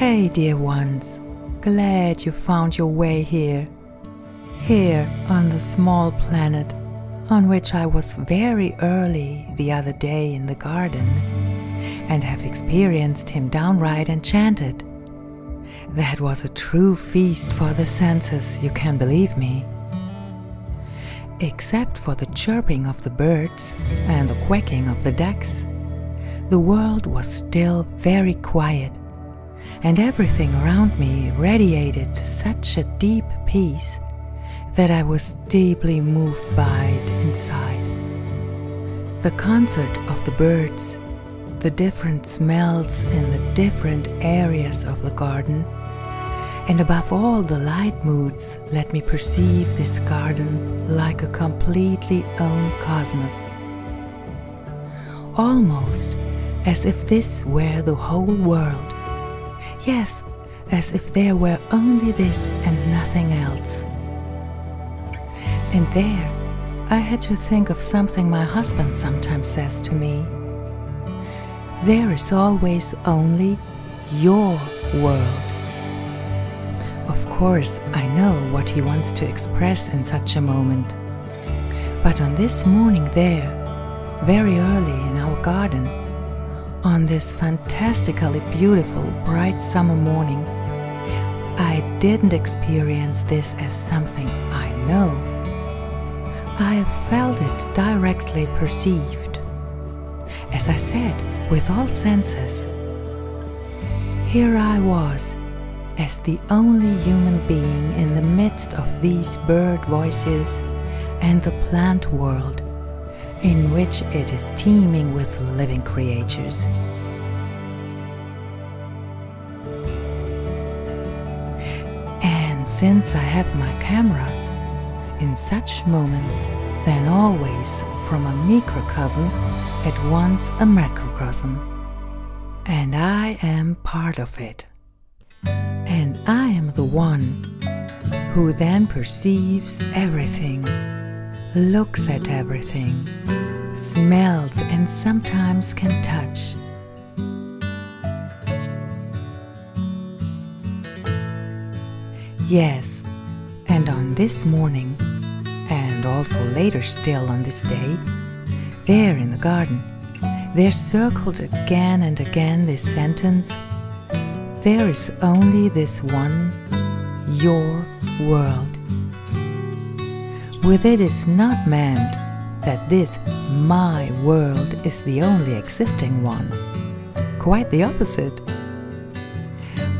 Hey dear ones, glad you found your way here on the small planet on which I was very early the other day in the garden and have experienced him downright enchanted. That was a true feast for the senses, you can believe me. Except for the chirping of the birds and the quacking of the ducks, the world was still very quiet, and everything around me radiated such a deep peace that I was deeply moved by it inside. The concert of the birds, the different smells in the different areas of the garden, and above all the light moods let me perceive this garden like a completely own cosmos. Almost as if this were the whole world. Yes, as if there were only this and nothing else. And there I had to think of something my husband sometimes says to me. There is always only your world. Of course, I know what he wants to express in such a moment. But on this morning there, very early in our garden, on this fantastically beautiful, bright summer morning, I didn't experience this as something I know. I have felt it directly perceived. As I said, with all senses. Here I was, as the only human being in the midst of these bird voices and the plant world, in which it is teeming with living creatures. And since I have my camera, in such moments, then always from a microcosm, at once a macrocosm, and I am part of it. And I am the one who then perceives everything, looks at everything, smells and sometimes can touch. Yes, and on this morning, and also later still on this day, there in the garden, there circled again and again this sentence: there is only this one, your world. With it is not meant that this my world is the only existing one. Quite the opposite.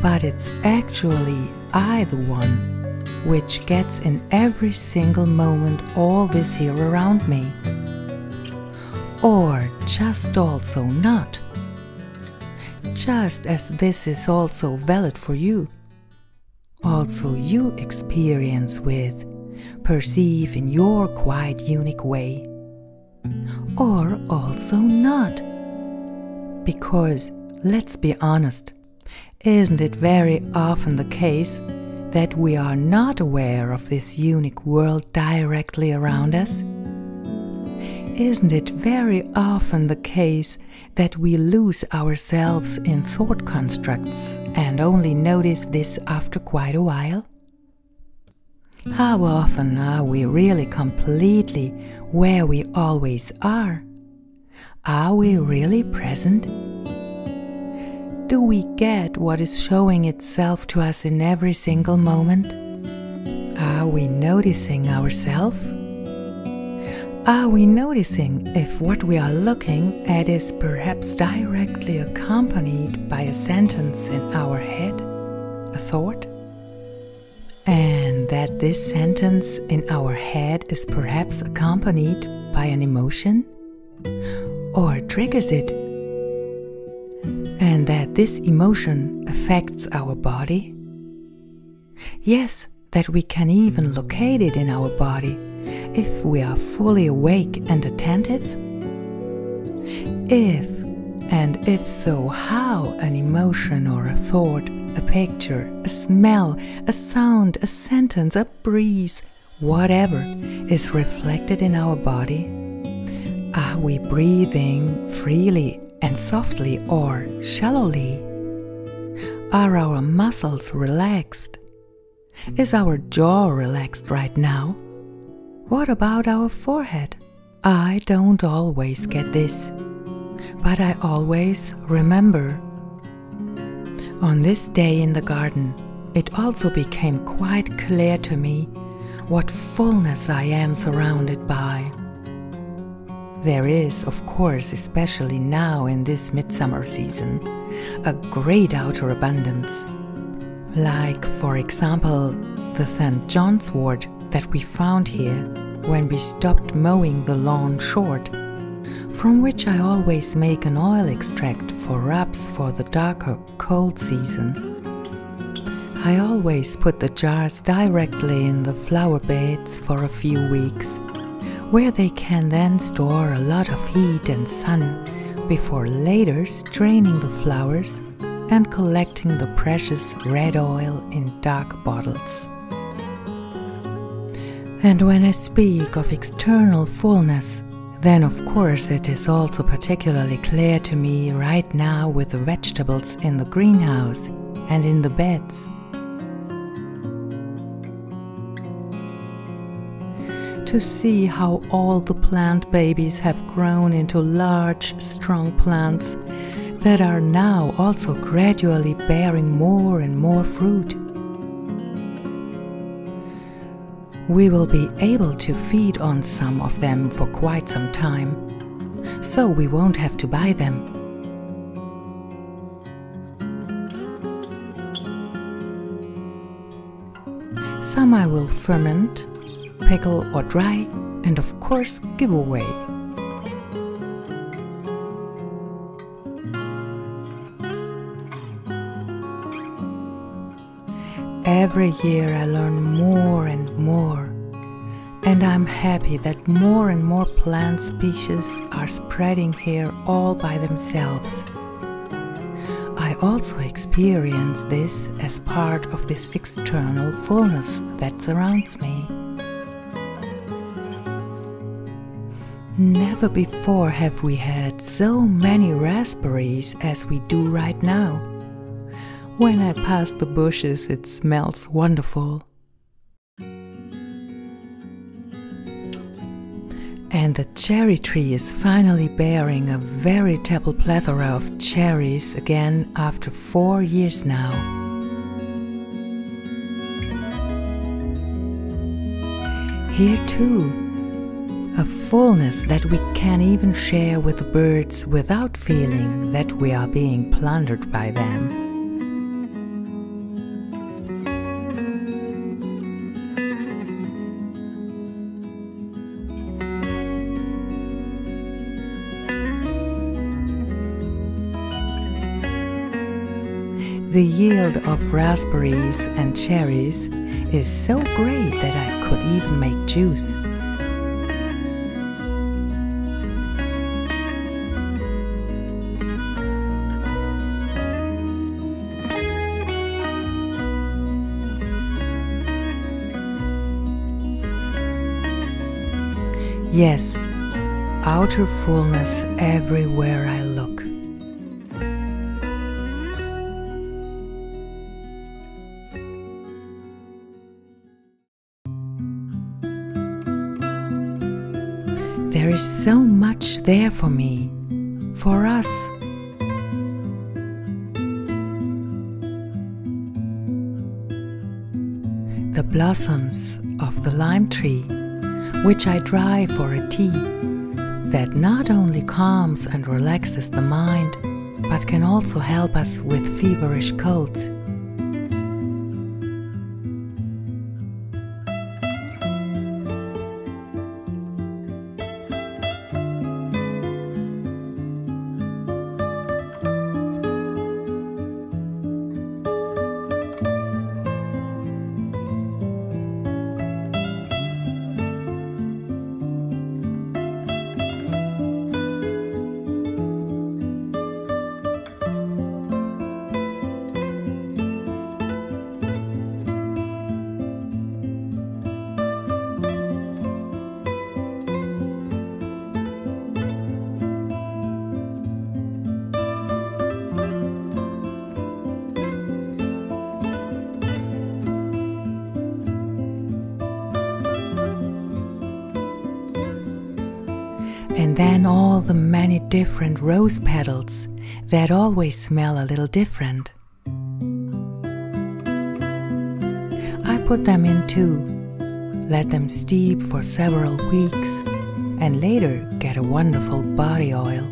But it's actually I the one which gets in every single moment all this here around me. Or just also not. Just as this is also valid for you. Also you experience with, perceive in your quite unique way. Or also not. Because, let's be honest, isn't it very often the case that we are not aware of this unique world directly around us? Isn't it very often the case that we lose ourselves in thought constructs and only notice this after quite a while? How often are we really completely where we always are? Are we really present? Do we get what is showing itself to us in every single moment? Are we noticing ourselves? Are we noticing if what we are looking at is perhaps directly accompanied by a sentence in our head, a thought? And that this sentence in our head is perhaps accompanied by an emotion? Or triggers it? And that this emotion affects our body? Yes, that we can even locate it in our body if we are fully awake and attentive? If, and if so, how an emotion or a thought, a picture, a smell, a sound, a sentence, a breeze, whatever, is reflected in our body? Are we breathing freely and softly or shallowly? Are our muscles relaxed? Is our jaw relaxed right now? What about our forehead? I don't always get this, but I always remember. On this day in the garden, it also became quite clear to me what fullness I am surrounded by. There is, of course, especially now in this midsummer season, a great outer abundance. Like, for example, the St. John's wort that we found here when we stopped mowing the lawn short, from which I always make an oil extract for rubs for the darker cold season. I always put the jars directly in the flower beds for a few weeks, where they can then store a lot of heat and sun before later straining the flowers and collecting the precious red oil in dark bottles. And when I speak of external fullness, then of course it is also particularly clear to me right now with the vegetables in the greenhouse and in the beds. To see how all the plant babies have grown into large, strong plants that are now also gradually bearing more and more fruit. We will be able to feed on some of them for quite some time, so we won't have to buy them. Some I will ferment, pickle or dry, and of course give away. Every year I learn more and more, and I'm happy that more and more plant species are spreading here all by themselves. I also experience this as part of this external fullness that surrounds me. Never before have we had so many raspberries as we do right now. When I pass the bushes, it smells wonderful. And the cherry tree is finally bearing a veritable plethora of cherries again after 4 years now. Here too, a fullness that we can even share with the birds without feeling that we are being plundered by them. The yield of raspberries and cherries is so great that I could even make juice. Yes, outer fullness everywhere I look. There is so much there for me, for us. The blossoms of the lime tree, which I dry for a tea, that not only calms and relaxes the mind, but can also help us with feverish colds. And then all the many different rose petals that always smell a little different. I put them in too, let them steep for several weeks, and later get a wonderful body oil.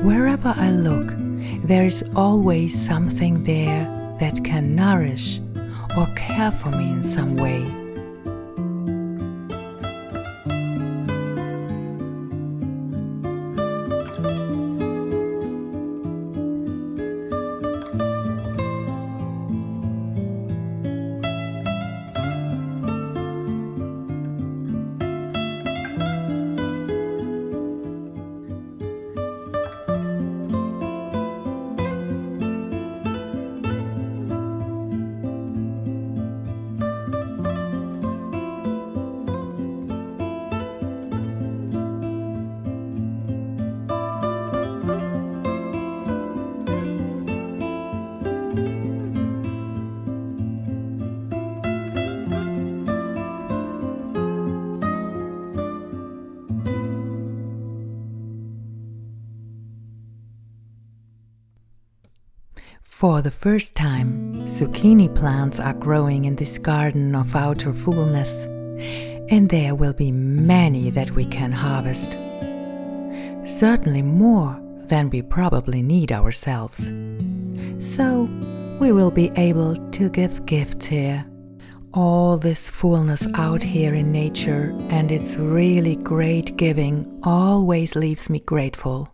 Wherever I look, there is always something there that can nourish or care for me in some way. For the first time, zucchini plants are growing in this garden of outer fullness, and there will be many that we can harvest. Certainly more than we probably need ourselves. So we will be able to give gifts here. All this fullness out here in nature, and its really great giving always leaves me grateful.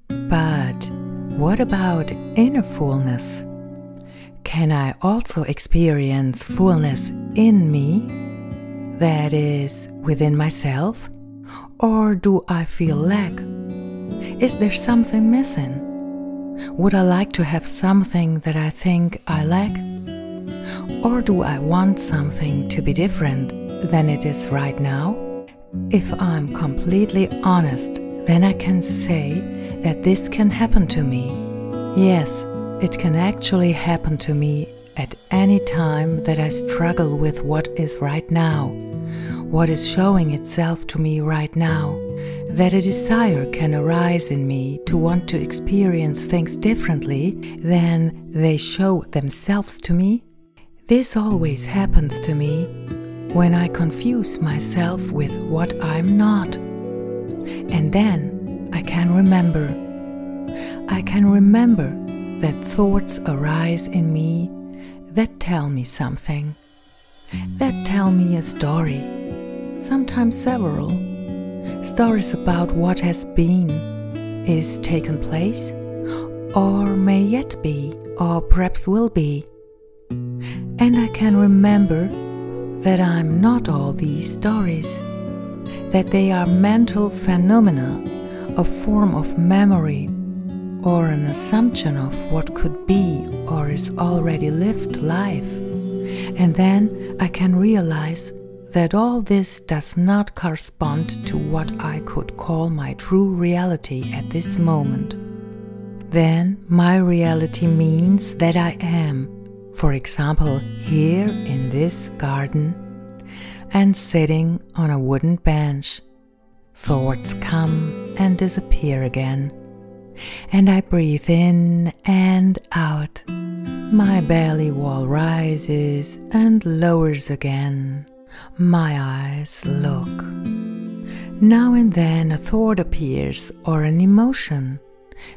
But what about inner fullness? Can I also experience fullness in me, that is, within myself? Or do I feel lack? Is there something missing? Would I like to have something that I think I lack? Or do I want something to be different than it is right now? If I'm completely honest, then I can say that this can happen to me. Yes, it can actually happen to me at any time that I struggle with what is right now, what is showing itself to me right now, that a desire can arise in me to want to experience things differently than they show themselves to me. This always happens to me when I confuse myself with what I'm not. And then I can remember that thoughts arise in me that tell me something, that tell me a story, sometimes several, stories about what has been, is taken place, or may yet be, or perhaps will be. And I can remember that I'm not all these stories, that they are mental phenomena, a form of memory, or an assumption of what could be or is already lived life. And then I can realize that all this does not correspond to what I could call my true reality at this moment. Then my reality means that I am, for example, here in this garden and sitting on a wooden bench. Thoughts come and disappear again, and I breathe in and out. My belly wall rises and lowers again. My eyes look. Now and then a thought appears or an emotion,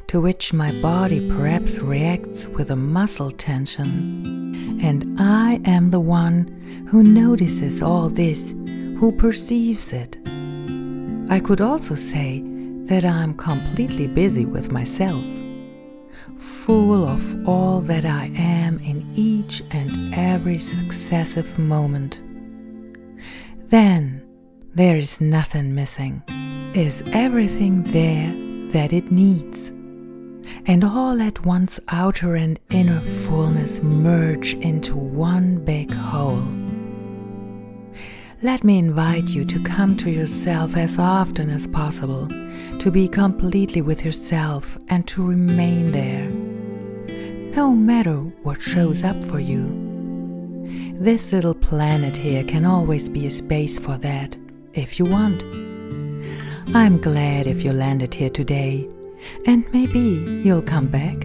to which my body perhaps reacts with a muscle tension. And I am the one who notices all this, who perceives it. I could also say that I'm completely busy with myself, full of all that I am in each and every successive moment. Then there is nothing missing. Is everything there that it needs? And all at once outer and inner fullness merge into one big whole. Let me invite you to come to yourself as often as possible, to be completely with yourself and to remain there, no matter what shows up for you. This little planet here can always be a space for that, if you want. I'm glad if you landed here today, and maybe you'll come back.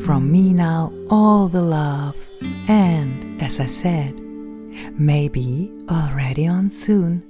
From me now, all the love, and, as I said, maybe already on soon.